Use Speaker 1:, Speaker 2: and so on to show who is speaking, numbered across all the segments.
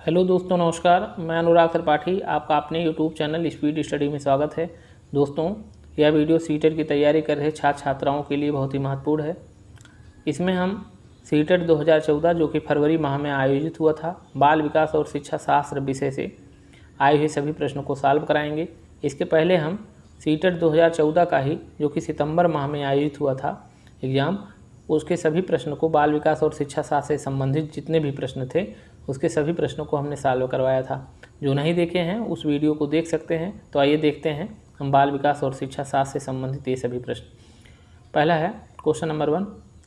Speaker 1: Hello दोस्तों, नमस्कार। मैं अनुराग त्रिपाठी, आपका अपने यूट्यूब चैनल स्पीड स्टडी में स्वागत है। दोस्तों, यह वीडियो सीटेट की तैयारी कर रहे छात्र छात्राओं के लिए बहुत ही महत्वपूर्ण है। इसमें हम सीटेट 2014 जो कि फरवरी माह में आयोजित हुआ था, बाल विकास और शिक्षा शास्त्र विषय से आए हुए सभी प्रश्नों को सॉल्व कराएंगे। इसके पहले हम सीटेट 2014 का ही, जो कि सितंबर माह में आयोजित हुआ था एग्ज़ाम, उसके सभी प्रश्नों को, बाल विकास और शिक्षा शास्त्र से संबंधित जितने भी प्रश्न थे उसके सभी प्रश्नों को हमने सॉल्व करवाया था। जो नहीं देखे हैं उस वीडियो को देख सकते हैं। तो आइए देखते हैं हम बाल विकास और शिक्षा शास्त्र से संबंधित ये सभी प्रश्न। पहला है क्वेश्चन नंबर 1,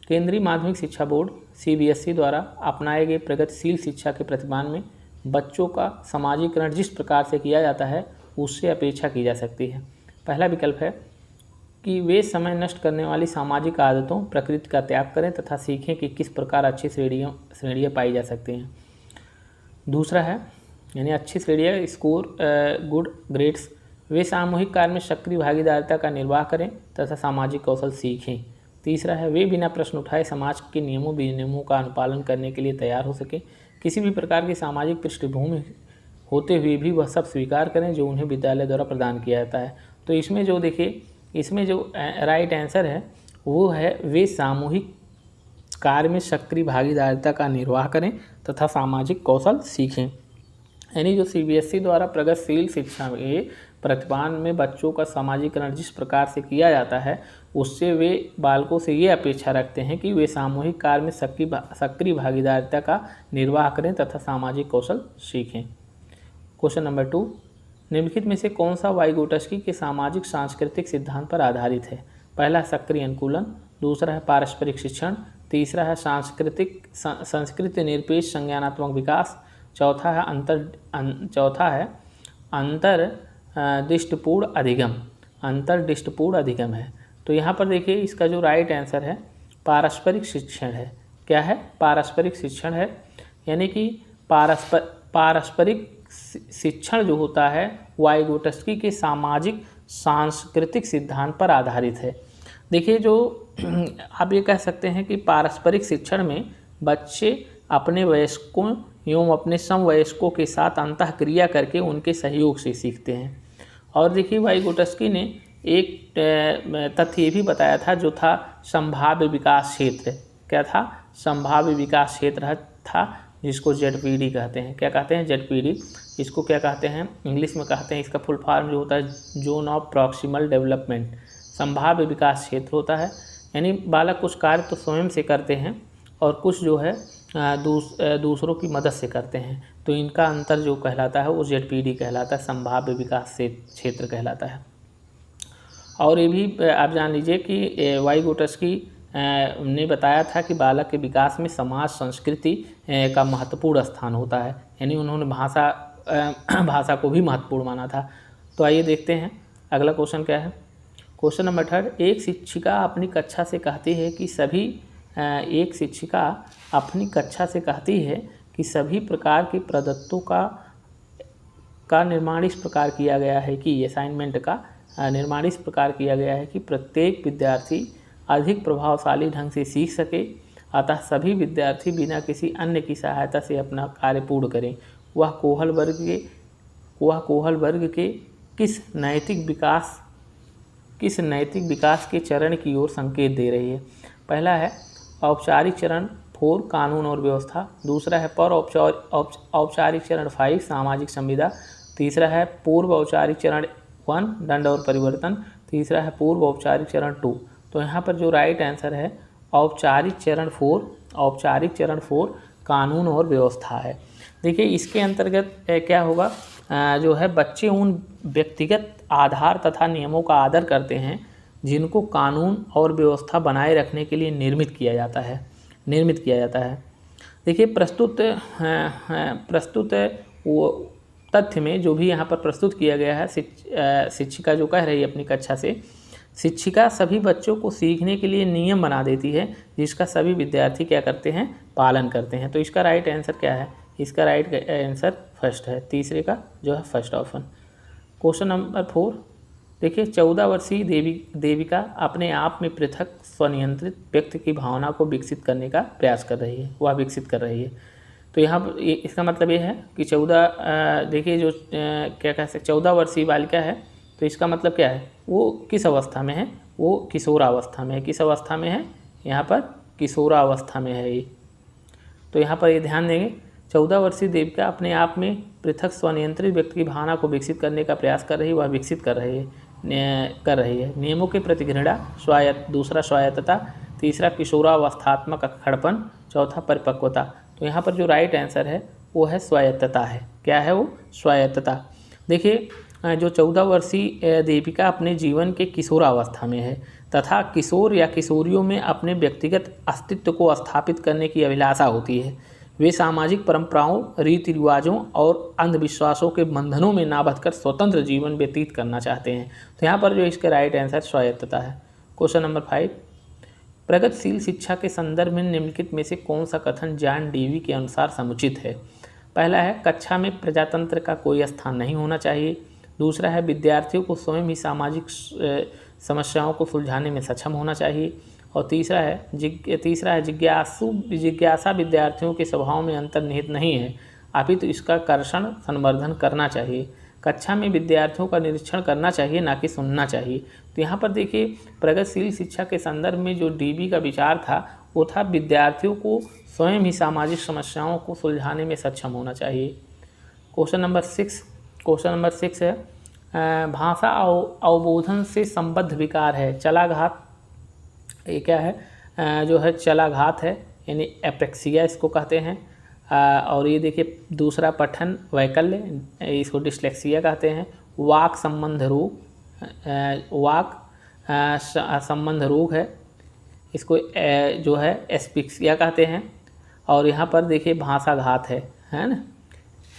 Speaker 1: केंद्रीय माध्यमिक शिक्षा बोर्ड CBSE द्वारा अपनाए गए प्रगतिशील शिक्षा के प्रतिमान में बच्चों का समाजीकरण जिस प्रकार से किया जाता है उससे अपेक्षा की जा सकती है। पहला विकल्प है कि वे समय नष्ट करने वाली सामाजिक आदतों, प्रकृति का त्याग करें तथा सीखें कि किस प्रकार अच्छी श्रेणियाँ पाई जा सकती हैं। दूसरा है यानी अच्छी श्रेणियाँ, स्कोर गुड ग्रेड्स, वे सामूहिक कार्य में सक्रिय भागीदारिता का निर्वाह करें तथा सामाजिक कौशल सीखें। तीसरा है वे बिना प्रश्न उठाए समाज के नियमों विनियमों का अनुपालन करने के लिए तैयार हो सकें। किसी भी प्रकार की सामाजिक पृष्ठभूमि होते हुए भी वह सब स्वीकार करें जो उन्हें विद्यालय द्वारा प्रदान किया जाता है। तो इसमें जो देखिए, इसमें जो राइट आंसर है वो है वे सामूहिक कार्य में सक्रिय भागीदारिता का निर्वाह करें तथा सामाजिक कौशल सीखें। यानी जो CBSE द्वारा प्रगतिशील शिक्षा के प्रतिमान में बच्चों का सामाजिकरण जिस प्रकार से किया जाता है उससे वे बालकों से ये अपेक्षा रखते हैं कि वे सामूहिक कार्य में सक्रिय भागीदारिता का निर्वाह करें तथा सामाजिक कौशल सीखें। क्वेश्चन नंबर 2, निम्नलिखित में से कौन सा वाइगोटस्की के सामाजिक सांस्कृतिक सिद्धांत पर आधारित है। पहला है सक्रिय अनुकूलन, दूसरा है पारस्परिक शिक्षण, तीसरा है संस्कृति निरपेक्ष संज्ञानात्मक विकास, चौथा है अंतर्दृष्टिपूर्ण अधिगम है। तो यहाँ पर देखिए इसका जो राइट आंसर है पारस्परिक शिक्षण है। क्या है? पारस्परिक शिक्षण है। यानी कि पारस्परिक शिक्षण जो होता है वाइगोटस्की के सामाजिक सांस्कृतिक सिद्धांत पर आधारित है। देखिए, जो आप ये कह सकते हैं कि पारस्परिक शिक्षण में बच्चे अपने वयस्कों एवं अपने समवयस्कों के साथ अंतःक्रिया करके उनके सहयोग से सीखते हैं। और देखिए, वाइगोटस्की ने एक तथ्य ये भी बताया था जो था संभाव्य विकास क्षेत्र। क्या था? संभाव्य विकास क्षेत्र था, जिसको ZPD कहते हैं। क्या कहते हैं? ZPD। इसको क्या कहते हैं? इंग्लिश में कहते हैं, इसका फुल फॉर्म जो होता है जोन ऑफ प्रॉक्सिमल डेवलपमेंट, संभाव्य विकास क्षेत्र होता है। यानी बालक कुछ कार्य तो स्वयं से करते हैं और कुछ जो है दूसरों की मदद से करते हैं। तो इनका अंतर जो कहलाता है वो ZPD कहलाता है, संभाव्य विकास क्षेत्र कहलाता है। और ये भी आप जान लीजिए कि वाइगोटस्की ने बताया था कि बालक के विकास में समाज संस्कृति का महत्वपूर्ण स्थान होता है। यानी उन्होंने भाषा को भी महत्वपूर्ण माना था। तो आइए देखते हैं अगला क्वेश्चन क्या है। क्वेश्चन नंबर 3, एक शिक्षिका अपनी कक्षा से कहती है कि सभी प्रकार के प्रदत्तों का निर्माण इस प्रकार किया गया है कि असाइनमेंट का निर्माण इस प्रकार किया गया है कि प्रत्येक विद्यार्थी अधिक प्रभावशाली ढंग से सीख सके, अतः सभी विद्यार्थी बिना किसी अन्य की सहायता से अपना कार्य पूर्ण करें। वह कोहल वर्ग के किस नैतिक विकास के चरण की ओर संकेत दे रही है। पहला है औपचारिक चरण 4 कानून और व्यवस्था, दूसरा है औपचारिक चरण 5 सामाजिक संविदा, तीसरा है पूर्व औपचारिक चरण 1 दंड और परिवर्तन, तीसरा है पूर्व औपचारिक चरण 2। तो यहाँ पर जो राइट आंसर है औपचारिक चरण 4 कानून और व्यवस्था है। देखिए, इसके अंतर्गत क्या होगा, जो है बच्चे उन व्यक्तिगत आधार तथा नियमों का आदर करते हैं जिनको कानून और व्यवस्था बनाए रखने के लिए निर्मित किया जाता है। देखिए, प्रस्तुत वो तथ्य में जो भी यहाँ पर प्रस्तुत किया गया है, शिक्षिका जो कह रही है अपनी कक्षा से, शिक्षिका सभी बच्चों को सीखने के लिए नियम बना देती है जिसका सभी विद्यार्थी क्या करते हैं? पालन करते हैं। तो इसका राइट आंसर क्या है? इसका राइट आंसर फर्स्ट है, तीसरे का जो है फर्स्ट ऑप्शन। क्वेश्चन नंबर 4, देखिए 14 वर्षीय देविका अपने आप में पृथक स्वनियंत्रित व्यक्ति की भावना को विकसित करने का प्रयास कर रही है, वह विकसित कर रही है। तो यहाँ पर इसका मतलब ये है कि 14 देखिए जो क्या कह सकते 14 वर्षीय बालिका है, तो इसका मतलब क्या है, वो किस अवस्था में है, वो किशोरावस्था में है। किस अवस्था में है, यहाँ पर किशोरावस्था में है ये। तो यहाँ पर ये ध्यान देंगे, 14 वर्षीय देविका अपने आप में पृथक स्वनियंत्रित व्यक्ति की भावना को विकसित करने का प्रयास कर रही है, वह विकसित कर रही है। नियमों के प्रति घृणा, दूसरा स्वायत्तता, तीसरा किशोरावस्थात्मक अक्खड़पन, चौथा परिपक्वता। तो यहाँ पर जो राइट आंसर है वो है स्वायत्तता है। क्या है वो, स्वायत्तता। देखिए जो 14 वर्षीय देविका अपने जीवन के किशोरावस्था में है तथा किशोर या किशोरियों में अपने व्यक्तिगत अस्तित्व को स्थापित करने की अभिलाषा होती है। वे सामाजिक परंपराओं, रीति रिवाजों और अंधविश्वासों के बंधनों में ना बंधकर स्वतंत्र जीवन व्यतीत करना चाहते हैं। तो यहाँ पर जो इसका राइट आंसर स्वायत्तता है। क्वेश्चन नंबर 5, प्रगतिशील शिक्षा के संदर्भ में निम्नलिखित में से कौन सा कथन जॉन डेवी के अनुसार समुचित है। पहला है, कक्षा में प्रजातंत्र का कोई स्थान नहीं होना चाहिए। दूसरा है, विद्यार्थियों को स्वयं ही सामाजिक समस्याओं को सुलझाने में सक्षम होना चाहिए। और तीसरा है जिज्ञासा विद्यार्थियों के स्वभाव में अंतर्निहित नहीं है, अपितु इसका कर्षण संवर्धन करना चाहिए। कक्षा में विद्यार्थियों का निरीक्षण करना चाहिए, ना कि सुनना चाहिए। तो यहाँ पर देखिए प्रगतिशील शिक्षा के संदर्भ में जो डीबी का विचार था वो था विद्यार्थियों को स्वयं ही सामाजिक समस्याओं को सुलझाने में सक्षम होना चाहिए। क्वेश्चन नंबर 6 है, भाषा अवबोधन से संबद्ध विकार है चलाघात। ये क्या है, जो है चलाघात है, यानी एप्रेक्सिया इसको कहते हैं। और ये देखिए दूसरा पठन वैकल्य, इसको डिस्लेक्सिया कहते हैं। वाक संबंध रोग है, इसको जो है एस्पिक्सिया कहते हैं। और यहाँ पर देखिए भाषाघात है ना,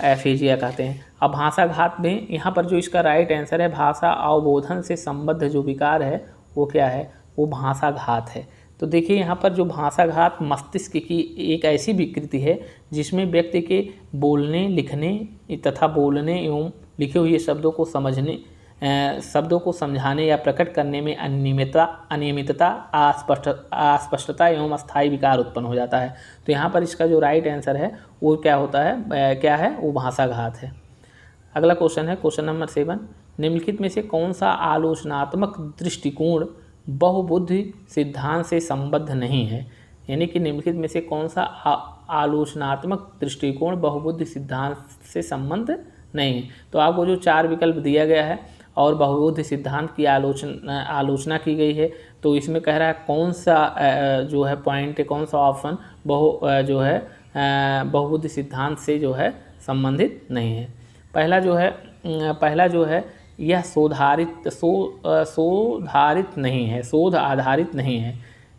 Speaker 1: एफेजिया कहते हैं। अब भाषाघात में यहाँ पर जो इसका राइट आंसर है, भाषा अवबोधन से संबद्ध जो विकार है वो क्या है, वो भाषाघात है। तो देखिए यहाँ पर जो भाषाघात मस्तिष्क की एक ऐसी विकृति है जिसमें व्यक्ति के बोलने, लिखने तथा बोलने एवं लिखे हुए शब्दों को समझाने या प्रकट करने में अनियमितता, अस्पष्टता एवं अस्थायी विकार उत्पन्न हो जाता है। तो यहाँ पर इसका जो राइट आंसर है वो क्या होता है, क्या है, वो भाषाघात है। अगला क्वेश्चन है क्वेश्चन नंबर 7, निम्नलिखित में से कौन सा आलोचनात्मक दृष्टिकोण बहुबुद्धि सिद्धांत से संबद्ध नहीं है। यानी कि निम्नलिखित में से कौन सा आलोचनात्मक दृष्टिकोण बहुबुद्धि सिद्धांत से संबद्ध नहीं है। तो आपको जो 4 विकल्प दिया गया है और बहुबुद्धि सिद्धांत की आलोचना की गई है, तो इसमें कह रहा है कौन सा जो है पॉइंट, कौन सा ऑप्शन बहुबुद्धि सिद्धांत से जो है संबंधित नहीं है। पहला जो है यह शोध आधारित नहीं है।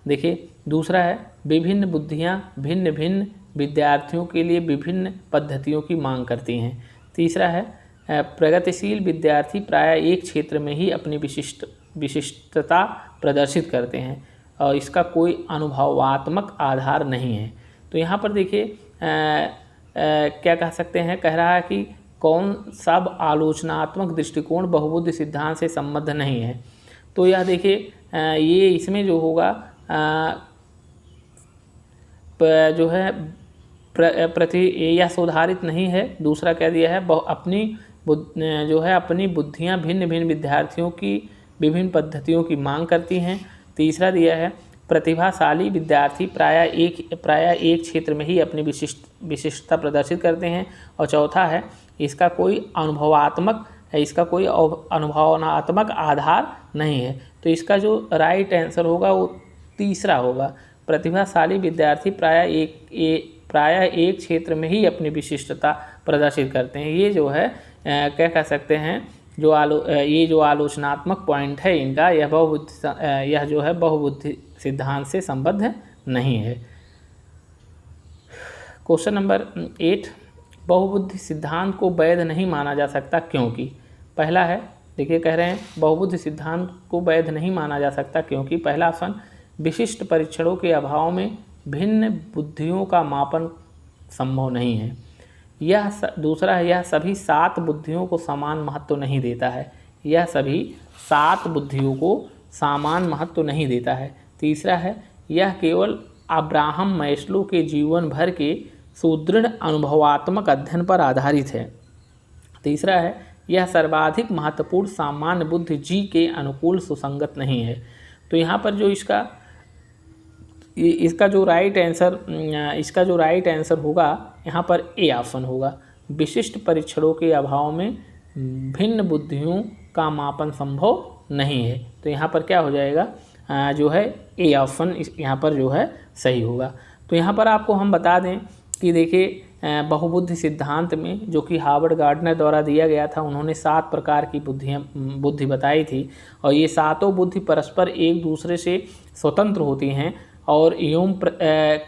Speaker 1: देखिए दूसरा है, विभिन्न बुद्धियाँ भिन्न भिन्न विद्यार्थियों के लिए विभिन्न पद्धतियों की मांग करती हैं। तीसरा है, प्रगतिशील विद्यार्थी प्रायः एक क्षेत्र में ही अपनी विशिष्टता प्रदर्शित करते हैं और इसका कोई अनुभवात्मक आधार नहीं है। तो यहाँ पर देखिए क्या कह सकते हैं, कह रहा है कि कौन सब आलोचनात्मक दृष्टिकोण बहुबुद्धि सिद्धांत से संबद्ध नहीं है। तो यह देखिए ये इसमें जो होगा जो है यह सुधारित नहीं है। दूसरा क्या दिया है, अपनी बुद्धियां भिन्न भिन्न विद्यार्थियों की विभिन्न पद्धतियों की मांग करती हैं। तीसरा दिया है, प्रतिभाशाली विद्यार्थी प्रायः एक क्षेत्र में ही अपनी विशिष्टता प्रदर्शित करते हैं। और चौथा है, इसका कोई अनुभवात्मक आधार नहीं है। तो इसका जो राइट आंसर होगा वो तीसरा होगा, प्रतिभाशाली विद्यार्थी प्रायः एक क्षेत्र में ही अपनी विशिष्टता प्रदर्शित करते हैं। ये जो है क्या कह सकते हैं, ये जो आलोचनात्मक पॉइंट है इनका, यह जो है बहुबुद्धि सिद्धांत से संबद्ध नहीं है। क्वेश्चन नंबर 8, बहुबुद्धि सिद्धांत को वैध नहीं माना जा सकता क्योंकि। पहला है, देखिए कह रहे हैं बहुबुद्धि सिद्धांत को वैध नहीं माना जा सकता क्योंकि पहला ऑप्शन, विशिष्ट परीक्षणों के अभाव में भिन्न बुद्धियों का मापन संभव नहीं है। दूसरा है, यह सभी 7 बुद्धियों को समान महत्व नहीं देता है। यह सभी 7 बुद्धियों को समान महत्व नहीं देता है। तीसरा है, यह केवल अब्राहम मैस्लो के जीवन भर के सुदृढ़ अनुभवात्मक अध्ययन पर आधारित है। तीसरा है, यह सर्वाधिक महत्वपूर्ण सामान्य बुद्धि जी के अनुकूल सुसंगत नहीं है। तो यहाँ पर जो इसका जो राइट आंसर होगा यहाँ पर ए ऑप्शन होगा। विशिष्ट परीक्षणों के अभाव में भिन्न बुद्धियों का मापन संभव नहीं है। तो यहाँ पर क्या हो जाएगा, जो है ए ऑप्शन यहाँ पर जो है सही होगा। तो यहाँ पर आपको हम बता दें कि देखिए बहुबुद्धि सिद्धांत में जो कि हार्वर्ड गार्डनर द्वारा दिया गया था, उन्होंने 7 प्रकार की बुद्धि बताई थी और ये सातों बुद्धि परस्पर एक दूसरे से स्वतंत्र होती हैं और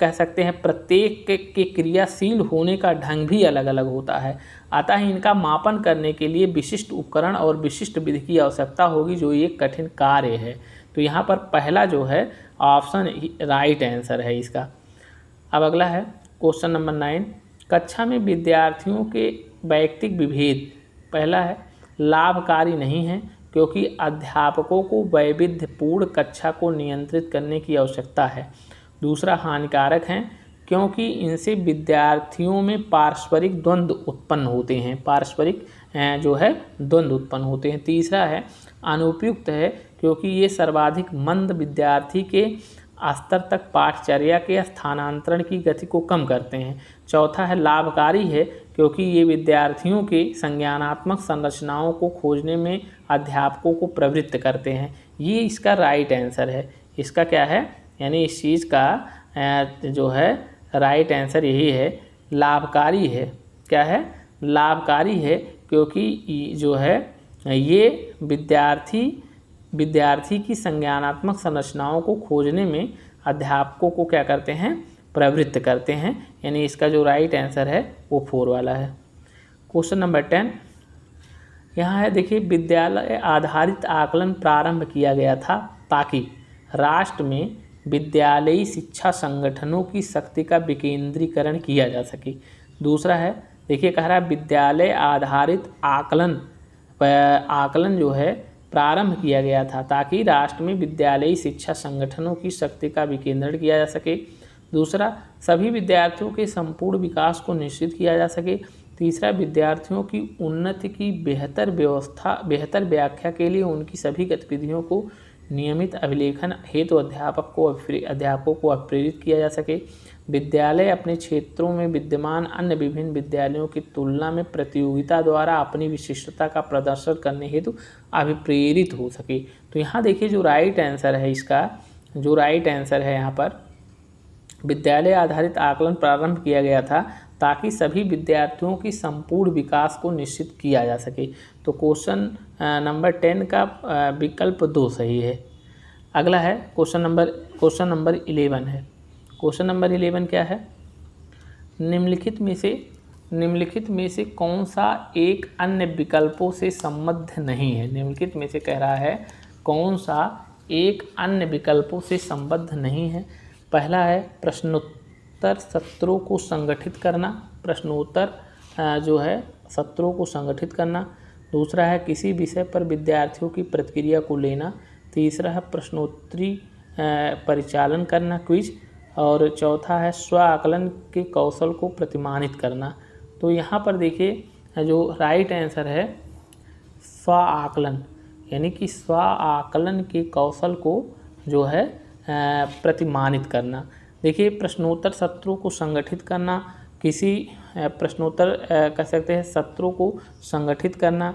Speaker 1: कह सकते हैं प्रत्येक के क्रियाशील होने का ढंग भी अलग अलग होता है। अतः इनका मापन करने के लिए विशिष्ट उपकरण और विशिष्ट विधि की आवश्यकता होगी, जो एक कठिन कार्य है। तो यहाँ पर पहला जो है ऑप्शन राइट आंसर है इसका। अब अगला है क्वेश्चन नंबर 9, कक्षा में विद्यार्थियों के वैयक्तिक विभेद पहला है लाभकारी नहीं है क्योंकि अध्यापकों को वैविध्यपूर्ण कक्षा को नियंत्रित करने की आवश्यकता है। दूसरा, हानिकारक हैं क्योंकि इनसे विद्यार्थियों में पारस्परिक द्वंद्व उत्पन्न होते हैं, द्वंद्व उत्पन्न होते हैं। तीसरा है, अनुपयुक्त है क्योंकि ये सर्वाधिक मंद विद्यार्थी के स्तर तक पाठचर्या के स्थानांतरण की गति को कम करते हैं। चौथा है, लाभकारी है क्योंकि ये विद्यार्थियों के संज्ञानात्मक संरचनाओं को खोजने में अध्यापकों को प्रवृत्त करते हैं। ये इसका राइट आंसर है। इसका क्या है, यानी इस चीज़ का जो है राइट आंसर यही है, लाभकारी है। क्या है, लाभकारी है क्योंकि जो है ये विद्यार्थी की संज्ञानात्मक संरचनाओं को खोजने में अध्यापकों को क्या करते हैं, प्रवृत्त करते हैं। यानी इसका जो राइट आंसर है वो 4 वाला है। क्वेश्चन नंबर 10 यहाँ है, देखिए विद्यालय आधारित आकलन प्रारंभ किया गया था ताकि राष्ट्र में विद्यालयी शिक्षा संगठनों की शक्ति का विकेंद्रीकरण किया जा सके। दूसरा है, देखिए कह रहा है विद्यालय आधारित आकलन जो है प्रारंभ किया गया था ताकि राष्ट्र में विद्यालयी शिक्षा संगठनों की शक्ति का विकेंद्रण किया जा सके। दूसरा, सभी विद्यार्थियों के संपूर्ण विकास को निश्चित किया जा सके। तीसरा, विद्यार्थियों की उन्नति की बेहतर व्याख्या के लिए उनकी सभी गतिविधियों को नियमित अभिलेखन हेतु अध्यापकों को प्रेरित किया जा सके। विद्यालय अपने क्षेत्रों में विद्यमान अन्य विभिन्न विद्यालयों की तुलना में प्रतियोगिता द्वारा अपनी विशिष्टता का प्रदर्शन करने हेतु अभिप्रेरित हो सके। तो यहाँ देखिए जो राइट आंसर है इसका, जो राइट आंसर है यहाँ पर, विद्यालय आधारित आकलन प्रारंभ किया गया था ताकि सभी विद्यार्थियों की संपूर्ण विकास को निश्चित किया जा सके। तो क्वेश्चन नंबर 10 का विकल्प 2 सही है। अगला है क्वेश्चन नंबर 11 है। क्वेश्चन नंबर 11 क्या है, निम्नलिखित में से कौन सा एक अन्य विकल्पों से संबद्ध नहीं है। निम्नलिखित में से कह रहा है कौन सा एक अन्य विकल्पों से संबद्ध नहीं है। पहला है प्रश्नोत्तर सत्रों को संगठित करना, जो है सत्रों को संगठित करना। दूसरा है किसी विषय पर विद्यार्थियों की प्रतिक्रिया को लेना। तीसरा है प्रश्नोत्तरी परिचालन करना, क्विज। और चौथा है स्व आकलन के कौशल को प्रतिमानित करना। तो यहाँ पर देखिए जो राइट आंसर है स्व आकलन, यानी कि स्व आकलन के कौशल को जो है प्रतिमानित करना। देखिए प्रश्नोत्तर सत्रों को संगठित करना, किसी प्रश्नोत्तर कह सकते हैं सत्रों को संगठित करना,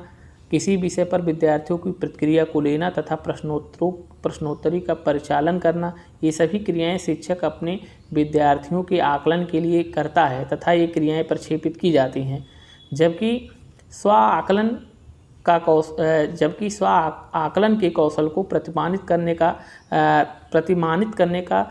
Speaker 1: किसी विषय पर विद्यार्थियों की प्रतिक्रिया को लेना तथा प्रश्नोत्तरी का परिचालन करना, ये सभी क्रियाएं शिक्षक अपने विद्यार्थियों के आकलन के लिए करता है तथा ये क्रियाएं प्रक्षेपित की जाती हैं। जबकि स्व आकलन के कौशल को प्रतिमानित करने का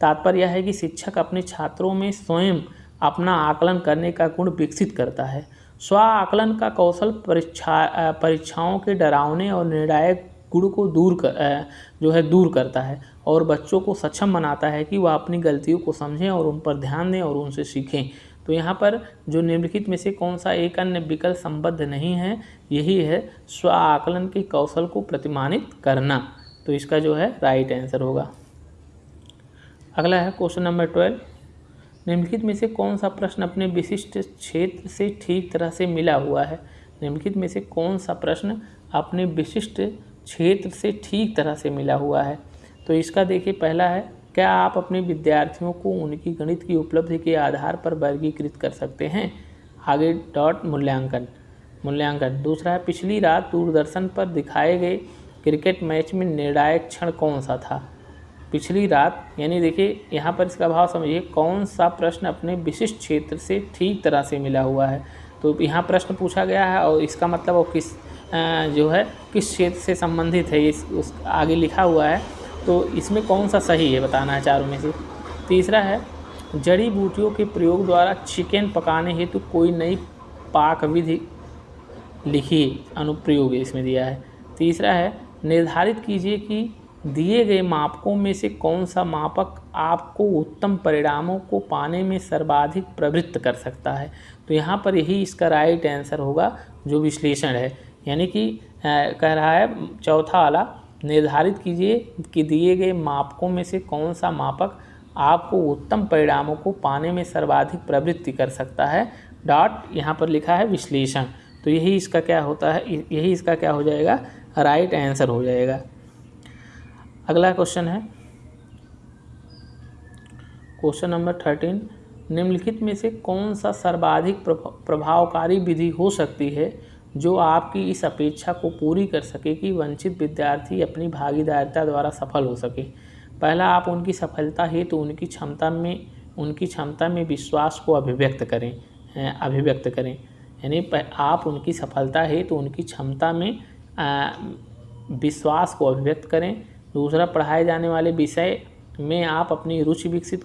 Speaker 1: तात्पर्य है कि शिक्षक अपने छात्रों में स्वयं अपना आकलन करने का गुण विकसित करता है। स्व आकलन का कौशल परीक्षाओं के डरावने और निर्णायक गुण को दूर करता है और बच्चों को सक्षम बनाता है कि वह अपनी गलतियों को समझें और उन पर ध्यान दें और उनसे सीखें। तो यहाँ पर जो निम्नलिखित में से कौन सा एक अन्य विकल्प संबद्ध नहीं है, यही है स्व आकलन के कौशल को प्रतिमानित करना। तो इसका जो है राइट आंसर होगा। अगला है क्वेश्चन नंबर 12। निम्नलिखित में से कौन सा प्रश्न अपने विशिष्ट क्षेत्र से ठीक तरह से मिला हुआ है? निम्नलिखित में से कौन सा प्रश्न अपने विशिष्ट क्षेत्र से ठीक तरह से मिला हुआ है? तो इसका देखिए, पहला है, क्या आप अपने विद्यार्थियों को उनकी गणित की उपलब्धि के आधार पर वर्गीकृत कर सकते हैं? आगे डॉट मूल्यांकन। दूसरा है, पिछली रात दूरदर्शन पर दिखाए गए क्रिकेट मैच में निर्णायक क्षण कौन सा था? पिछली रात, यानी देखिए यहाँ पर इसका भाव समझिए, कौन सा प्रश्न अपने विशिष्ट क्षेत्र से ठीक तरह से मिला हुआ है। तो यहाँ प्रश्न पूछा गया है और इसका मतलब वो किस किस क्षेत्र से संबंधित है, इस उस आगे लिखा हुआ है। तो इसमें कौन सा सही है बताना है चारों में से। तीसरा है, जड़ी बूटियों के प्रयोग द्वारा चिकन पकाने हेतु कोई नई पाक विधि लिखिए, अनुप्रयोग इसमें दिया है। तीसरा है, निर्धारित कीजिए कि दिए गए मापकों में से कौन सा मापक आपको उत्तम परिणामों को पाने में सर्वाधिक प्रवृत्त कर सकता है। तो यहाँ पर यही इसका राइट आंसर होगा, जो विश्लेषण है। यानी कि कह रहा है चौथा वाला, निर्धारित कीजिए कि दिए गए मापकों में से कौन सा मापक आपको उत्तम परिणामों को पाने में सर्वाधिक प्रवृत्ति कर सकता है, डॉट यहाँ पर लिखा है विश्लेषण। तो यही इसका क्या होता है, यही इसका क्या हो जाएगा, राइट आंसर हो जाएगा। अगला क्वेश्चन है क्वेश्चन नंबर 13। निम्नलिखित में से कौन सा सर्वाधिक प्रभावकारी विधि हो सकती है जो आपकी इस अपेक्षा को पूरी कर सके कि वंचित विद्यार्थी अपनी भागीदारिता द्वारा सफल हो सके? पहला, आप उनकी सफलता हेतु उनकी क्षमता में विश्वास को अभिव्यक्त करें। यानी आप उनकी सफलता हेतु उनकी क्षमता में विश्वास को अभिव्यक्त करें। दूसरा, पढ़ाए जाने वाले विषय में आप अपनी रुचि विकसित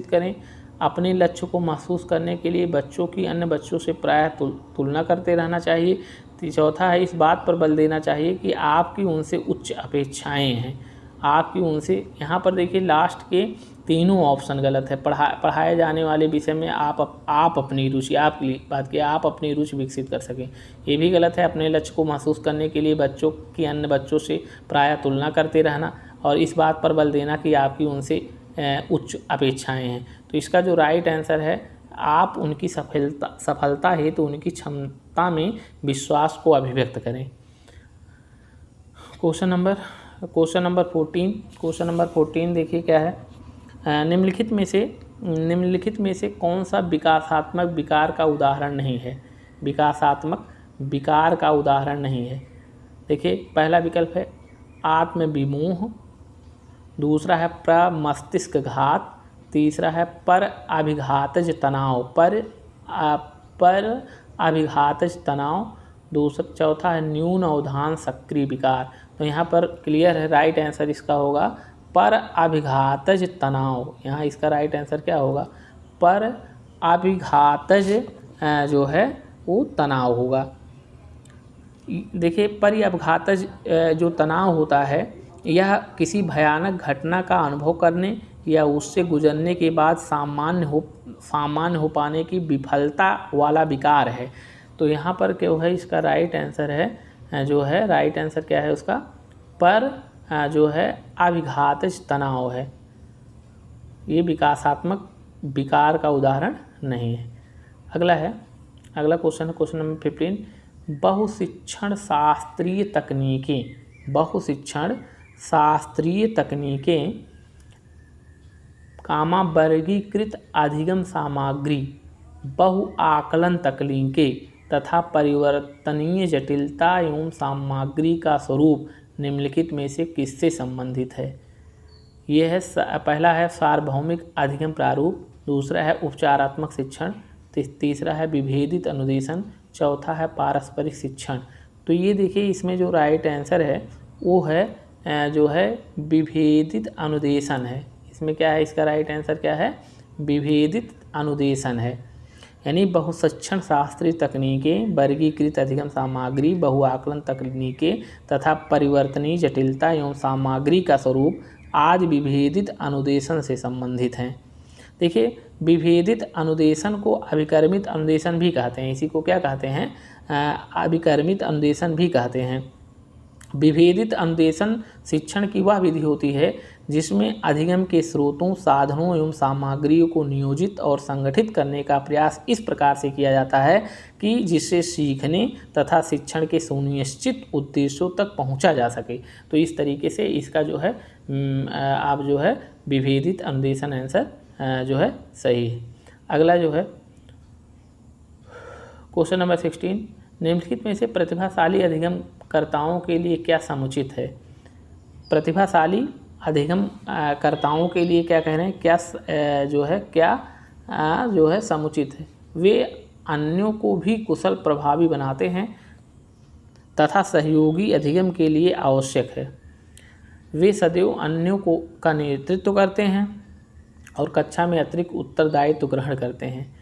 Speaker 1: करें। अपने लक्ष्य को महसूस करने के लिए बच्चों की अन्य बच्चों से प्रायः तुलना करते रहना चाहिए। चौथा है, इस बात पर बल देना चाहिए कि आपकी उनसे उच्च अपेक्षाएं हैं। यहाँ पर देखिए लास्ट के तीनों ऑप्शन गलत है। पढ़ाए जाने वाले विषय में आप अपनी रुचि, आपकी बात की, आप अपनी रुचि विकसित कर सकें, ये भी गलत है। अपने लक्ष्य को महसूस करने के लिए बच्चों की अन्य बच्चों से प्रायः तुलना करते रहना, और इस बात पर बल देना कि आपकी उनसे उच्च अपेक्षाएं हैं। तो इसका जो राइट आंसर है, आप उनकी सफलता हेतु उनकी क्षमता में विश्वास को अभिव्यक्त करें। क्वेश्चन नंबर 14 देखिए क्या है। निम्नलिखित में से कौन सा विकासात्मक विकार का उदाहरण नहीं है? देखिए, पहला विकल्प है आत्मविमोह, दूसरा है प्रमस्तिष्क घात, तीसरा है पर अभिघातज तनाव, चौथा है न्यून अवधान सक्रिय विकार। तो यहाँ पर क्लियर है, राइट आंसर इसका होगा पर अभिघातज तनाव। यहाँ इसका राइट आंसर क्या होगा, पर अभिघातज जो है वो तनाव होगा। देखिए, परिअभिघातज जो तनाव होता है, यह किसी भयानक घटना का अनुभव करने या उससे गुजरने के बाद सामान्य हो पाने की विफलता वाला विकार है। तो यहाँ पर क्या है, इसका राइट आंसर है, जो है राइट आंसर क्या है उसका, पर जो है अभिघातज तनाव है। ये विकासात्मक विकार का उदाहरण नहीं है। अगला क्वेश्चन नंबर 15। बहुशिक्षण शास्त्रीय तकनीकें वर्गीकृत अधिगम सामग्री, बहुआकलन तकनीकें तथा परिवर्तनीय जटिलता एवं सामग्री का स्वरूप निम्नलिखित में से किससे संबंधित है? यह है, पहला है सार्वभौमिक अधिगम प्रारूप, दूसरा है उपचारात्मक शिक्षण, तीसरा है विभेदित अनुदेशन, चौथा है पारस्परिक शिक्षण। तो ये देखिए, इसमें जो राइट आंसर है वो है जो है विभेदित अनुदेशन है। इसमें क्या है, इसका राइट आंसर क्या है, विभेदित अनुदेशन है। यानी बहुशिक्षण शास्त्रीय तकनीकें, वर्गीकृत अधिगम सामग्री, बहुआकलन तकनीकें तथा परिवर्तनीय जटिलता एवं सामग्री का स्वरूप आज विभेदित अनुदेशन से संबंधित हैं। देखिए, विभेदित अनुदेशन को अभिकर्मित अनुदेशन भी कहते हैं। इसी को क्या कहते हैं, अभिकर्मित अनुदेशन भी कहते हैं। विभेदित अन्वेषण शिक्षण की वह विधि होती है जिसमें अधिगम के स्रोतों, साधनों एवं सामग्रियों को नियोजित और संगठित करने का प्रयास इस प्रकार से किया जाता है कि जिससे सीखने तथा शिक्षण के सुनिश्चित उद्देश्यों तक पहुंचा जा सके। तो इस तरीके से इसका जो है आप जो है विभेदित अन्वेषण आंसर जो है सही है। अगला जो है क्वेश्चन नंबर 16, निम्नलिखित में से प्रतिभाशाली अधिगमकर्ताओं के लिए क्या समुचित है। प्रतिभाशाली अधिगमकर्ताओं के लिए क्या कह रहे हैं, क्या जो है समुचित है। वे अन्यों को भी कुशल प्रभावी बनाते हैं तथा सहयोगी अधिगम के लिए आवश्यक है। वे सदैव अन्यों का नेतृत्व करते हैं और कक्षा में अतिरिक्त उत्तरदायित्व ग्रहण करते हैं।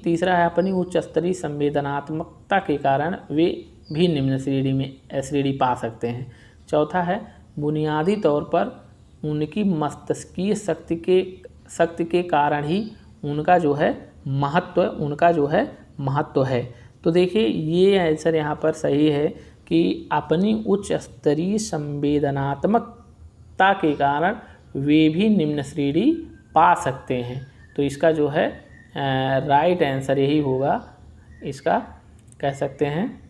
Speaker 1: तीसरा है अपनी उच्च स्तरीय संवेदनात्मकता के कारण वे भी निम्न श्रेणी पा सकते हैं। चौथा है बुनियादी तौर पर उनकी मस्तिष्कीय शक्ति के कारण ही उनका जो है महत्व है। तो देखिए ये आंसर यहाँ पर सही है कि अपनी उच्च स्तरीय संवेदनात्मकता के कारण वे भी निम्न श्रेणी पा सकते हैं। तो इसका जो है राइट आंसर यही होगा। इसका कह सकते हैं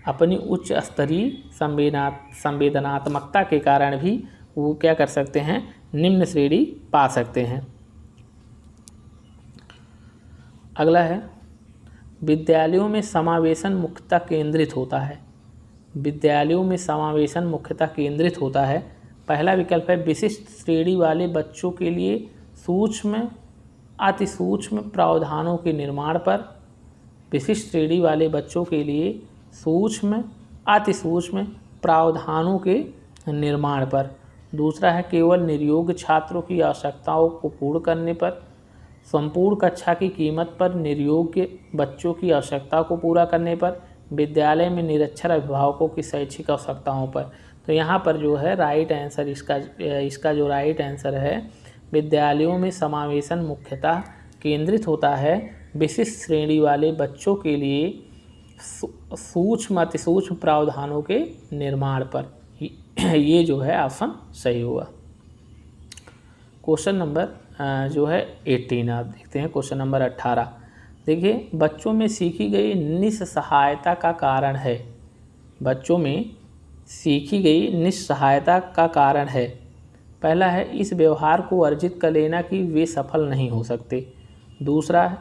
Speaker 1: अपनी उच्च स्तरीय संवेदनात्मकता के कारण भी वो क्या कर सकते हैं, निम्न श्रेणी पा सकते हैं। अगला है विद्यालयों में समावेशन मुख्यतः केंद्रित होता है। विद्यालयों में समावेशन मुख्यतः केंद्रित होता है। पहला विकल्प है विशिष्ट श्रेणी वाले बच्चों के लिए सूक्ष्म अति सूक्ष्म प्रावधानों के निर्माण पर। विशिष्ट श्रेणी वाले बच्चों के लिए सूक्ष्म अति सूक्ष्म प्रावधानों के निर्माण पर। दूसरा है केवल निर्योग्य छात्रों की आवश्यकताओं को पूर्ण करने पर। संपूर्ण कक्षा की कीमत पर निर्योग्य बच्चों की आवश्यकता को पूरा करने पर। विद्यालय में निरक्षर अभिभावकों की शैक्षिक आवश्यकताओं पर। तो यहाँ पर जो है राइट आंसर इसका जो राइट आंसर है, विद्यालयों में समावेशन मुख्यतः केंद्रित होता है विशिष्ट श्रेणी वाले बच्चों के लिए सूक्ष्म अति सूक्ष्म प्रावधानों के निर्माण पर। ये जो है ऑप्शन सही हुआ। क्वेश्चन नंबर जो है 18 आप देखते हैं। क्वेश्चन नंबर 18 देखिए, बच्चों में सीखी गई निस्सहायता का कारण है। बच्चों में सीखी गई निस्सहायता का कारण है। पहला है इस व्यवहार को अर्जित कर लेना कि वे सफल नहीं हो सकते। दूसरा है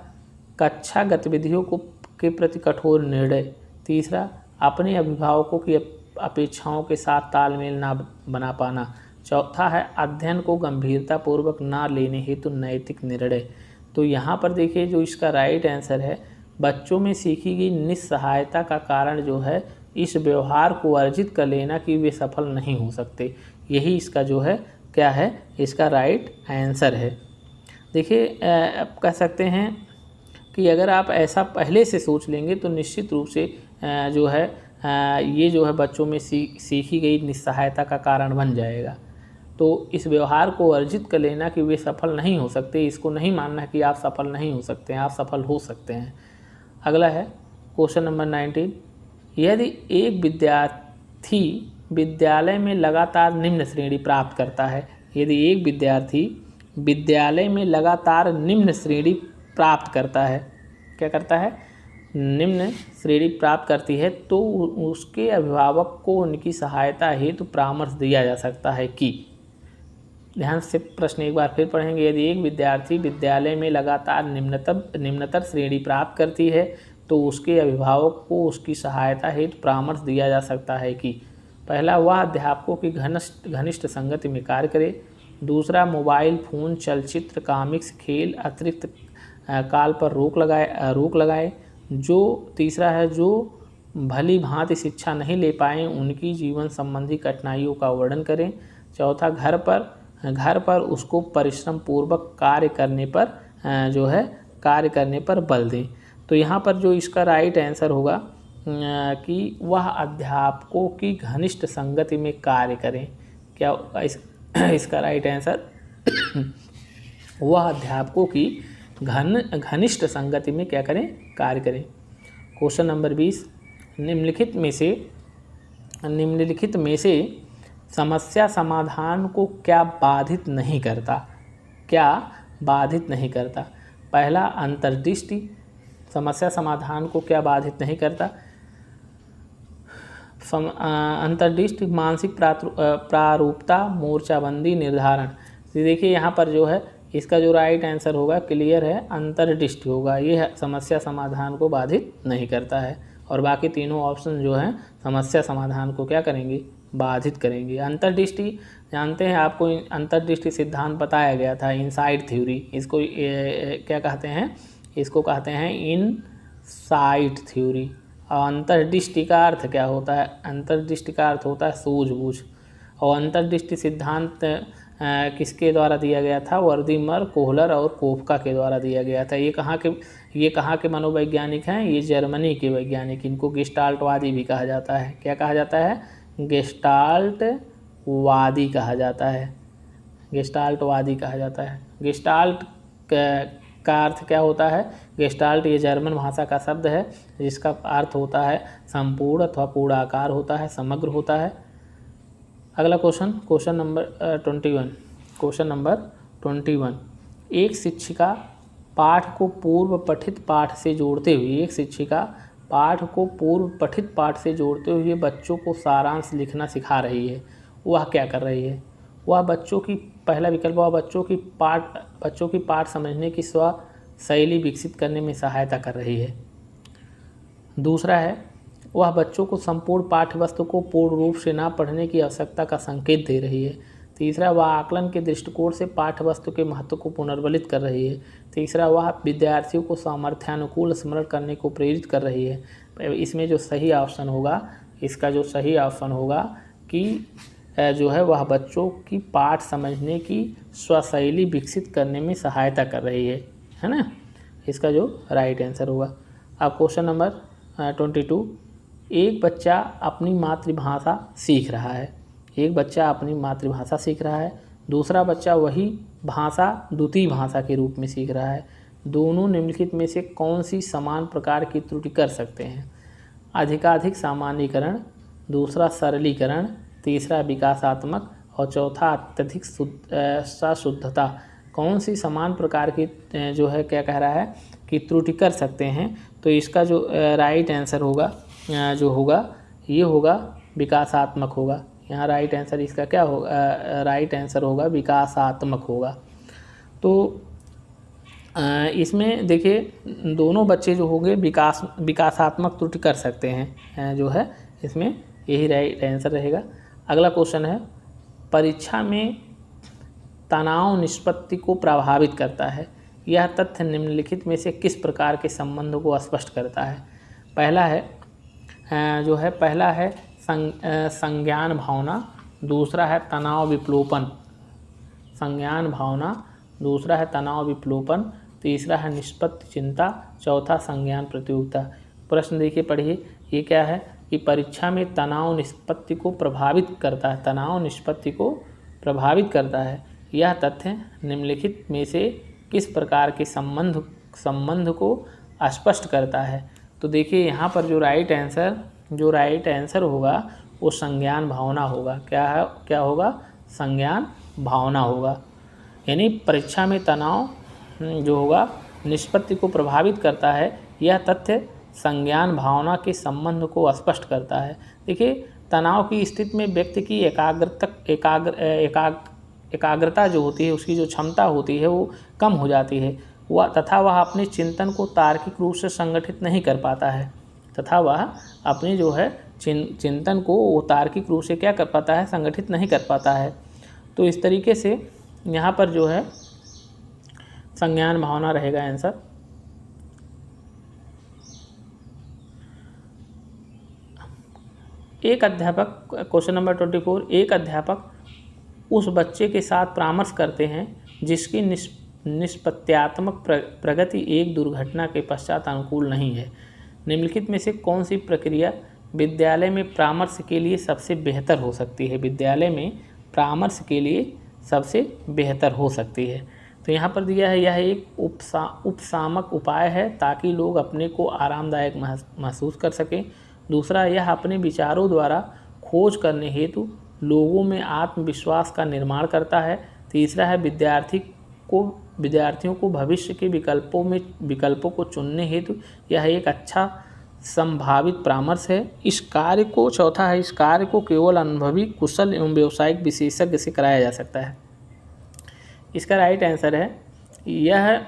Speaker 1: कक्षा गतिविधियों के प्रति कठोर निर्णय। तीसरा अपने अभिभावकों की अपेक्षाओं के साथ तालमेल ना बना पाना। चौथा है अध्ययन को गंभीरतापूर्वक ना लेने हेतु नैतिक निर्णय। तो यहाँ पर देखिए जो इसका राइट आंसर है, बच्चों में सीखी गई निस्सहायता का कारण जो है इस व्यवहार को अर्जित कर लेना कि वे सफल नहीं हो सकते। यही इसका जो है क्या है, इसका राइट आंसर है। देखिए आप कह सकते हैं कि अगर आप ऐसा पहले से सोच लेंगे तो निश्चित रूप से जो है ये जो है बच्चों में सीखी गई निस्सहायता का कारण बन जाएगा। तो इस व्यवहार को अर्जित कर लेना कि वे सफल नहीं हो सकते, इसको नहीं मानना कि आप सफल नहीं हो सकते हैं, आप सफल हो सकते हैं। अगला है क्वेश्चन नंबर 19, यदि एक विद्यार्थी विद्यालय में लगातार निम्न श्रेणी प्राप्त करता है। यदि एक विद्यार्थी विद्यालय में लगातार निम्न श्रेणी प्राप्त करता है, क्या करता है, निम्न श्रेणी प्राप्त करती है, तो उसके अभिभावक को उनकी सहायता हेतु परामर्श दिया जा सकता है कि। ध्यान से प्रश्न एक बार फिर पढ़ेंगे। यदि एक विद्यार्थी विद्यालय में लगातार निम्नतर श्रेणी प्राप्त करती है तो उसके अभिभावक को उसकी सहायता हेतु परामर्श दिया जा सकता है कि। पहला, वह अध्यापकों की घनिष्ठ संगति में कार्य करे। दूसरा, मोबाइल फ़ोन, चलचित्र, कॉमिक्स, खेल, अतिरिक्त काल पर रोक लगाए। तीसरा है जो भली भांति शिक्षा नहीं ले पाए उनकी जीवन संबंधी कठिनाइयों का वर्णन करें। चौथा, घर पर उसको परिश्रम पूर्वक कार्य करने पर बल दें। तो यहाँ पर जो इसका राइट आंसर होगा कि वह अध्यापकों की घनिष्ठ संगति में कार्य करें। क्या इसका राइट आंसर वह अध्यापकों की घनिष्ठ संगति में क्या करें, कार्य करें। क्वेश्चन नंबर 20, निम्नलिखित में से निम्नलिखित में से समस्या समाधान को क्या बाधित नहीं करता? क्या बाधित नहीं करता? पहला, अंतर्दृष्टि। समस्या समाधान को क्या बाधित नहीं करता? अंतर्दृष्टि, मानसिक प्रारूपता, मोर्चाबंदी, निर्धारण। तो देखिए यहाँ पर जो है इसका जो राइट आंसर होगा, क्लियर है, अंतर्दृष्टि होगा। ये समस्या समाधान को बाधित नहीं करता है, और बाकी तीनों ऑप्शन जो हैं समस्या समाधान को क्या करेंगे? बाधित करेंगे। अंतर्दृष्टि जानते हैं, आपको अंतर्दृष्टि सिद्धांत बताया गया था, इनसाइट थ्योरी। इसको क्या कहते हैं? इसको कहते हैं इनसाइट थ्योरी। और अंतर्दृष्टि का अर्थ क्या होता है? अंतर्दृष्टि का अर्थ होता है सूझबूझ। और अंतर्दृष्टि सिद्धांत किसके द्वारा दिया गया था? वर्दीमर, कोहलर और कोफका के द्वारा दिया गया था। ये कहाँ के मनोवैज्ञानिक हैं? ये जर्मनी के वैज्ञानिक। इनको गेस्टाल्टवादी भी कहा जाता है। क्या कहा जाता है? गेस्टाल्टवादी कहा जाता है। गेस्टाल्टवादी कहा जाता है। गेस्टाल्ट का अर्थ क्या होता है? गेस्टाल्ट ये जर्मन भाषा का शब्द है, जिसका अर्थ होता है संपूर्ण अथवा पूर्ण आकार होता है, समग्र होता है। अगला क्वेश्चन नंबर 21। Question number 21। एक शिक्षिका पाठ को पूर्व पठित पाठ से जोड़ते हुए बच्चों को सारांश लिखना सिखा रही है। वह क्या कर रही है? वह बच्चों की, पहला विकल्प, वह बच्चों की पाठ समझने की स्व शैली विकसित करने में सहायता कर रही है। दूसरा है, वह बच्चों को संपूर्ण पाठ्यवस्तु को पूर्ण रूप से ना पढ़ने की आवश्यकता का संकेत दे रही है। तीसरा, वह आकलन के दृष्टिकोण से पाठ्यवस्तु के महत्व को पुनर्बलित कर रही है। तीसरा, वह विद्यार्थियों को सामर्थ्यानुकूल स्मरण करने को प्रेरित कर रही है। इसमें जो सही ऑप्शन होगा, इसका जो सही ऑप्शन होगा कि जो है वह बच्चों की पाठ समझने की स्वशैली विकसित करने में सहायता कर रही है ना? इसका जो राइट आंसर होगा। अब क्वेश्चन नंबर 22। एक बच्चा अपनी मातृभाषा सीख रहा है। दूसरा बच्चा वही भाषा द्वितीय भाषा के रूप में सीख रहा है। दोनों निम्नलिखित में से कौन सी समान प्रकार की त्रुटि कर सकते हैं? अधिकाधिक सामान्यीकरण, दूसरा सरलीकरण, तीसरा विकासात्मक और चौथा अत्यधिक सशुद्धता। कौन सी समान प्रकार की जो है क्या कह रहा है कि त्रुटि कर सकते हैं? तो इसका जो राइट आंसर होगा जो होगा ये होगा विकासात्मक होगा। यहाँ राइट आंसर इसका क्या होगा? राइट आंसर होगा विकासात्मक होगा। तो इसमें देखिए दोनों बच्चे जो होंगे विकासात्मक त्रुटि कर सकते हैं, जो है इसमें यही राइट आंसर रहेगा। अगला क्वेश्चन है, परीक्षा में तनाव निष्पत्ति को प्रभावित करता है। यह तथ्य निम्नलिखित में से किस प्रकार के संबंध को स्पष्ट करता है? पहला है संज्ञान भावना, दूसरा है तनाव विलोपन। संज्ञान भावना, दूसरा है तनाव विलोपन, तीसरा है निष्पत्ति चिंता, चौथा संज्ञान प्रतियोगिता। प्रश्न देखिए, पढ़िए। ये क्या है कि परीक्षा में तनाव निष्पत्ति को प्रभावित करता है। यह तथ्य निम्नलिखित में से किस प्रकार के संबंध को स्पष्ट करता है? तो देखिए यहाँ पर जो राइट आंसर होगा वो संज्ञान भावना होगा। क्या होगा? संज्ञान भावना होगा। यानी परीक्षा में तनाव जो होगा निष्पत्ति को प्रभावित करता है, यह तथ्य संज्ञान भावना के संबंध को स्पष्ट करता है। देखिए तनाव की स्थिति में व्यक्ति की एकाग्रता जो होती है, उसकी जो क्षमता होती है वो कम हो जाती है, तथा वह अपने चिंतन को तार्किक रूप से संगठित नहीं कर पाता है। चिंतन को वो तार्किक रूप से क्या कर पाता है? संगठित नहीं कर पाता है। तो इस तरीके से यहाँ पर जो है संज्ञान भावना रहेगा आंसर। Question number 24। एक अध्यापक उस बच्चे के साथ परामर्श करते हैं जिसकी निष्पत्त्यात्मक प्रगति एक दुर्घटना के पश्चात अनुकूल नहीं है। निम्नलिखित में से कौन सी प्रक्रिया विद्यालय में परामर्श के लिए सबसे बेहतर हो सकती है? तो यहाँ पर दिया है, यह एक उपशामक उपाय है ताकि लोग अपने को आरामदायक महसूस कर सकें। दूसरा, यह अपने विचारों द्वारा खोज करने हेतु लोगों में आत्मविश्वास का निर्माण करता है। तीसरा है विद्यार्थियों को भविष्य के विकल्पों को चुनने हेतु यह एक अच्छा संभावित परामर्श है। चौथा है, इस कार्य को केवल अनुभवी, कुशल एवं व्यावसायिक विशेषज्ञ से कराया जा सकता है। इसका राइट आंसर है, यह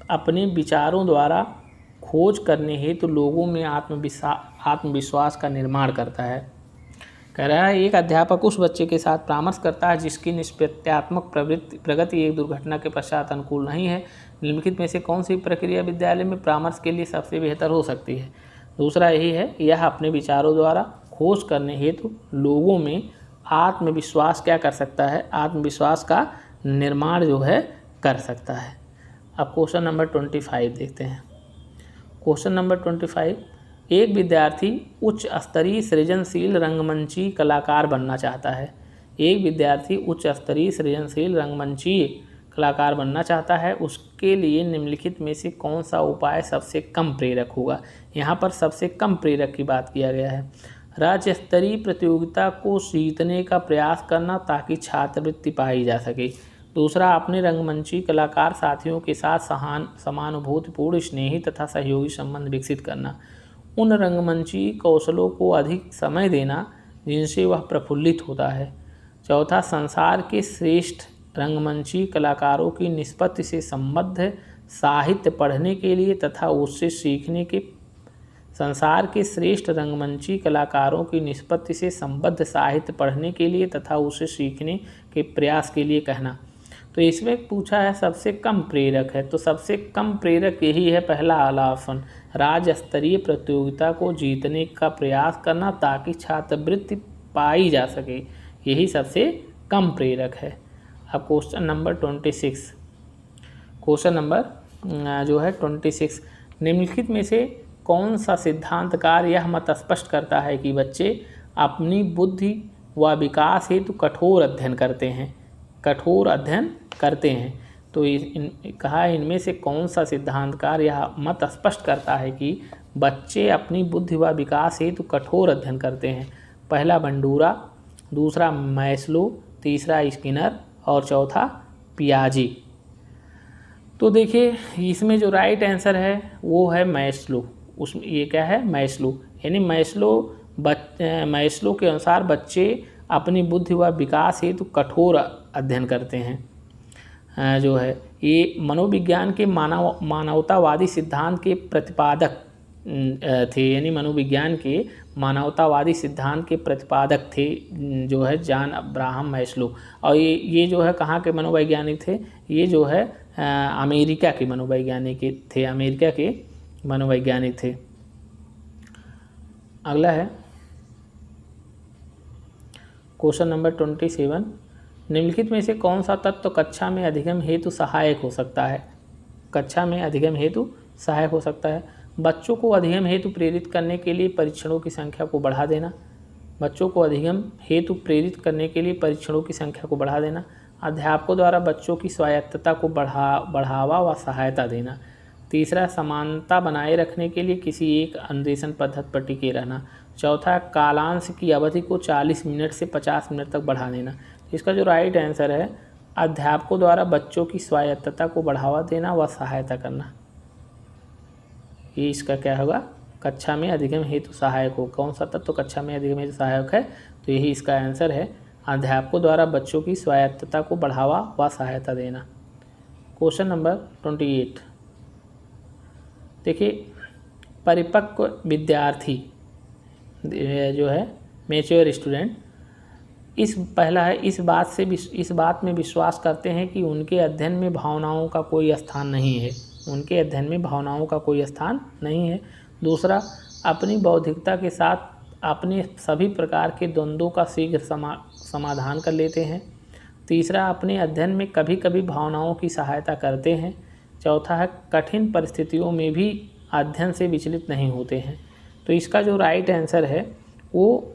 Speaker 1: अपने विचारों द्वारा खोज करने हेतु लोगों में आत्मविश्वास का निर्माण करता है। कह रहा है, एक अध्यापक उस बच्चे के साथ परामर्श करता है जिसकी निष्प्रत्यात्मक प्रगति एक दुर्घटना के पश्चात अनुकूल नहीं है। निम्नलिखित में से कौन सी प्रक्रिया विद्यालय में परामर्श के लिए सबसे बेहतर हो सकती है? दूसरा यही है, यह अपने विचारों द्वारा खोज करने हेतु लोगों में आत्मविश्वास क्या कर सकता है? आत्मविश्वास का निर्माण जो है कर सकता है। अब क्वेश्चन नंबर 25 देखते हैं। क्वेश्चन नंबर 25, एक विद्यार्थी उच्च स्तरीय सृजनशील रंगमंची कलाकार बनना चाहता है। एक विद्यार्थी उच्च स्तरीय सृजनशील रंगमंचीय कलाकार बनना चाहता है, उसके लिए निम्नलिखित में से कौन सा उपाय सबसे कम प्रेरक होगा? यहाँ पर सबसे कम प्रेरक की बात किया गया है। राज्य स्तरीय प्रतियोगिता को जीतने का प्रयास करना ताकि छात्रवृत्ति पाई जा सके। दूसरा, अपने रंगमंची कलाकार साथियों के साथ समानुभूतिपूर्ण, स्नेही तथा सहयोगी संबंध विकसित करना। उन रंगमंची कौशलों को अधिक समय देना जिनसे वह प्रफुल्लित होता है। चौथा, संसार के श्रेष्ठ रंगमंची कलाकारों की निष्पत्ति से संबद्ध साहित्य पढ़ने के लिए तथा उससे सीखने के संसार के श्रेष्ठ रंगमंची कलाकारों की निष्पत्ति से संबद्ध साहित्य पढ़ने के लिए तथा उसे सीखने के प्रयास के लिए कहना। तो इसमें पूछा है सबसे कम प्रेरक है, तो सबसे कम प्रेरक यही है, पहला वाला ऑप्शन, राज्य स्तरीय प्रतियोगिता को जीतने का प्रयास करना ताकि छात्रवृत्ति पाई जा सके, यही सबसे कम प्रेरक है। अब क्वेश्चन नंबर 26, क्वेश्चन नंबर जो है 26, निम्नलिखित में से कौन सा सिद्धांतकार यह मत स्पष्ट करता है कि बच्चे अपनी बुद्धि व विकास हेतु कठोर अध्ययन करते हैं? तो कहा इनमें से कौन सा सिद्धांतकार यह मत स्पष्ट करता है कि बच्चे अपनी बुद्धि व विकास हेतु कठोर अध्ययन करते हैं? पहला बंडूरा, दूसरा मैस्लो, तीसरा स्किनर और चौथा पियाजी। तो देखिए, इसमें जो राइट आंसर है वो है मैस्लो। उसमें ये क्या है? मैस्लो। यानी मैस्लो के अनुसार बच्चे अपनी बुद्धि व विकास हेतु कठोर अध्ययन करते हैं। जो है ये मनोविज्ञान के मानवतावादी सिद्धांत के प्रतिपादक थे, यानी मनोविज्ञान के मानवतावादी सिद्धांत के प्रतिपादक थे जो है जॉन अब्राहम मैस्लो। और ये जो है कहाँ के मनोवैज्ञानिक थे? ये जो है अमेरिका के मनोवैज्ञानिक थे। अगला है क्वेश्चन नंबर 27, निम्नलिखित में से कौन सा तत्व कक्षा में अधिगम हेतु सहायक हो सकता है? बच्चों को अधिगम हेतु प्रेरित करने के लिए परीक्षणों की संख्या को बढ़ा देना। अध्यापकों द्वारा बच्चों की स्वायत्तता को बढ़ावा व सहायता देना। तीसरा, समानता बनाए रखने के लिए किसी एक अन्वेषण पद्धति पर टिके रहना। चौथा, कालांश की अवधि को 40 मिनट से 50 मिनट तक बढ़ा देना। इसका जो राइट आंसर है, अध्यापकों द्वारा बच्चों की स्वायत्तता को बढ़ावा देना व सहायता करना। ये इसका क्या होगा? कक्षा में अधिगम हेतु सहायक हो। कौन सा तत्व कक्षा में अधिगम हेतु सहायक है? तो यही इसका आंसर है, अध्यापकों द्वारा बच्चों की स्वायत्तता को बढ़ावा व सहायता देना। क्वेश्चन नंबर 28, देखिए, परिपक्व विद्यार्थी जो है मैच्योर स्टूडेंट, इस बात में विश्वास करते हैं कि उनके अध्ययन में भावनाओं का कोई स्थान नहीं है। दूसरा, अपनी बौद्धिकता के साथ अपने सभी प्रकार के द्वंद्वों का शीघ्र समाधान कर लेते हैं। तीसरा, अपने अध्ययन में कभी कभी भावनाओं की सहायता करते हैं। चौथा है, कठिन परिस्थितियों में भी अध्ययन से विचलित नहीं होते हैं। तो इसका जो राइट आंसर है वो,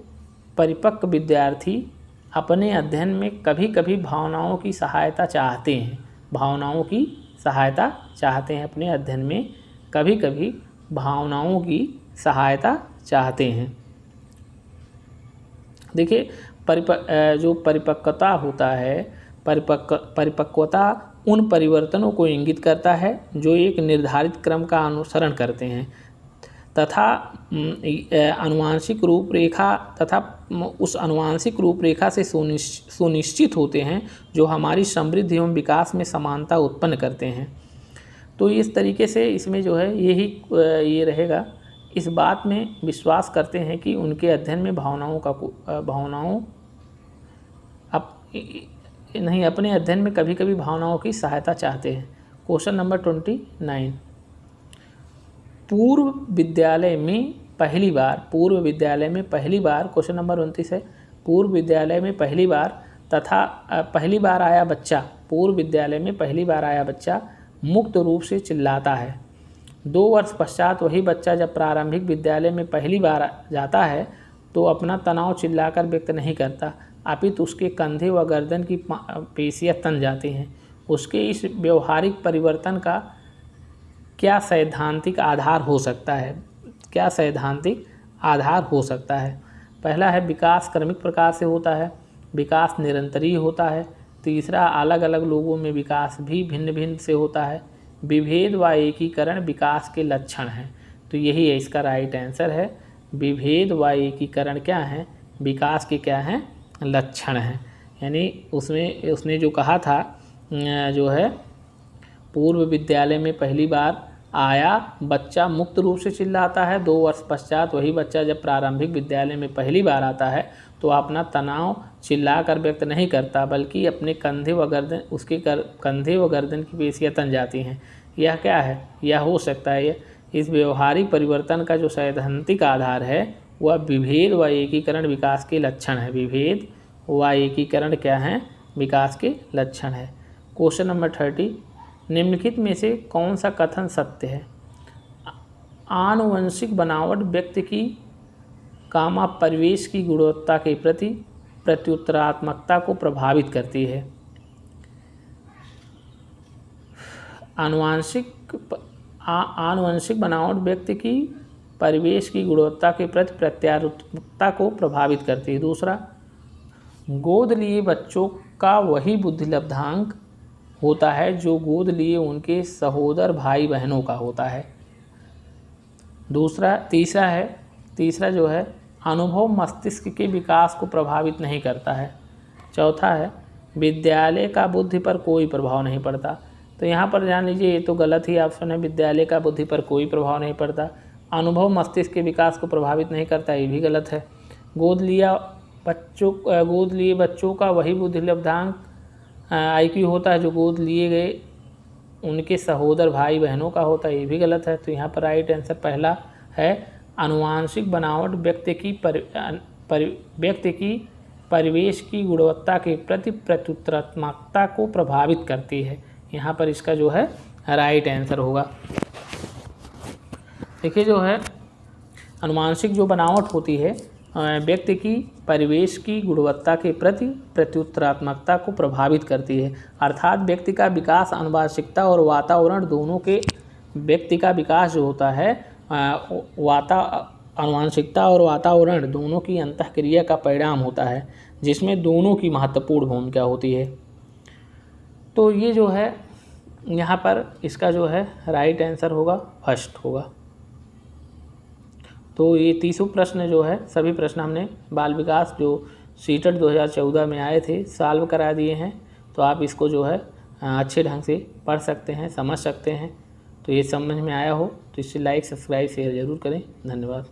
Speaker 1: परिपक्व विद्यार्थी अपने अध्ययन में कभी कभी भावनाओं की सहायता चाहते हैं। अपने अध्ययन में कभी कभी भावनाओं की सहायता चाहते हैं। देखिए जो परिपक्वता होता है, परिपक्वता उन परिवर्तनों को इंगित करता है जो एक निर्धारित क्रम का अनुसरण करते हैं तथा आनुवांशिक रूपरेखा तथा उस आनुवांशिक रूपरेखा से सुनिश्चित होते हैं जो हमारी समृद्धि एवं विकास में समानता उत्पन्न करते हैं। तो इस तरीके से इसमें जो है ये रहेगा। इस बात में विश्वास करते हैं कि उनके अध्ययन में अपने अध्ययन में कभी कभी भावनाओं की सहायता चाहते हैं। क्वेश्चन नंबर 29, पूर्व विद्यालय में पहली बार क्वेश्चन नंबर 29 है, पूर्व विद्यालय में पहली बार तथा पहली बार आया बच्चा, पूर्व विद्यालय में पहली बार आया बच्चा मुक्त रूप से चिल्लाता है। 2 वर्ष पश्चात वही बच्चा जब प्रारंभिक विद्यालय में पहली बार जाता है तो अपना तनाव चिल्लाकर व्यक्त नहीं करता, अपितु उसके कंधे व गर्दन की पेशियां तन जाती हैं। उसके इस व्यवहारिक परिवर्तन का क्या सैद्धांतिक आधार हो सकता है? पहला है विकास क्रमिक प्रकार से होता है, विकास निरंतरीय होता है। तीसरा, अलग अलग लोगों में विकास भी भिन्न भिन्न से होता है। विभेद व एकीकरण विकास के लक्षण हैं। तो यही है इसका राइट आंसर है। विभेद व एकीकरण क्या है? विकास के क्या हैं? लक्षण हैं। यानी उसने जो कहा था जो है पूर्व विद्यालय में पहली बार आया बच्चा मुक्त रूप से चिल्लाता है, 2 वर्ष पश्चात वही बच्चा जब प्रारंभिक विद्यालय में पहली बार आता है तो अपना तनाव चिल्लाकर व्यक्त नहीं करता, बल्कि अपने कंधे व गर्दन की पेशियां तन जाती हैं। यह क्या है? यह हो सकता है इस व्यवहारिक परिवर्तन का जो सैद्धांतिक आधार है वह विभेद व एकीकरण विकास के लक्षण है। विभेद व एकीकरण क्या है? विकास के लक्षण है। क्वेश्चन नंबर 30, निम्नलिखित में से कौन सा कथन सत्य है? आनुवंशिक बनावट व्यक्ति की परिवेश की गुणवत्ता के प्रति प्रत्युत्तरात्मकता को प्रभावित करती है। आनुवंशिक बनावट व्यक्ति की परिवेश की गुणवत्ता के प्रति प्रत्युत्तरात्मकता को प्रभावित करती है। दूसरा, गोद लिए बच्चों का वही बुद्धिलब्धांक होता है जो गोद लिए उनके सहोदर भाई बहनों का होता है। तीसरा जो है अनुभव मस्तिष्क के विकास को प्रभावित नहीं करता है। चौथा है विद्यालय का बुद्धि पर कोई प्रभाव नहीं पड़ता। तो यहाँ पर जान लीजिए ये तो गलत ही ऑप्शन है, विद्यालय का बुद्धि पर कोई प्रभाव नहीं पड़ता। अनुभव मस्तिष्क के विकास को प्रभावित नहीं करता, ये भी गलत है। गोद लिए बच्चों का वही बुद्धिलब्धांक IQ होता है जो गोद लिए गए उनके सहोदर भाई बहनों का होता है, ये भी गलत है। तो यहाँ पर राइट आंसर पहला है, आनुवांशिक बनावट व्यक्ति की परिवेश की गुणवत्ता के प्रति प्रत्युत्तरात्मकता को प्रभावित करती है। यहाँ पर इसका जो है राइट आंसर होगा। देखिए जो है आनुवांशिक जो बनावट होती है व्यक्ति की परिवेश की गुणवत्ता के प्रति प्रत्युत्तरात्मकता को प्रभावित करती है। अर्थात व्यक्ति का विकास आनुवांशिकता और वातावरण दोनों के व्यक्ति का विकास जो होता है आनुवांशिकता और वातावरण दोनों की अंतःक्रिया का परिणाम होता है, जिसमें दोनों की महत्वपूर्ण भूमिका होती है। तो ये जो है यहाँ पर इसका जो है राइट आंसर होगा फर्स्ट होगा। तो ये 30 प्रश्न जो है सभी प्रश्न हमने बाल विकास जो सीटेट 2014 में आए थे सॉल्व करा दिए हैं। तो आप इसको जो है अच्छे ढंग से पढ़ सकते हैं, समझ सकते हैं। तो ये समझ में आया हो तो इसे लाइक, सब्सक्राइब, शेयर ज़रूर करें। धन्यवाद।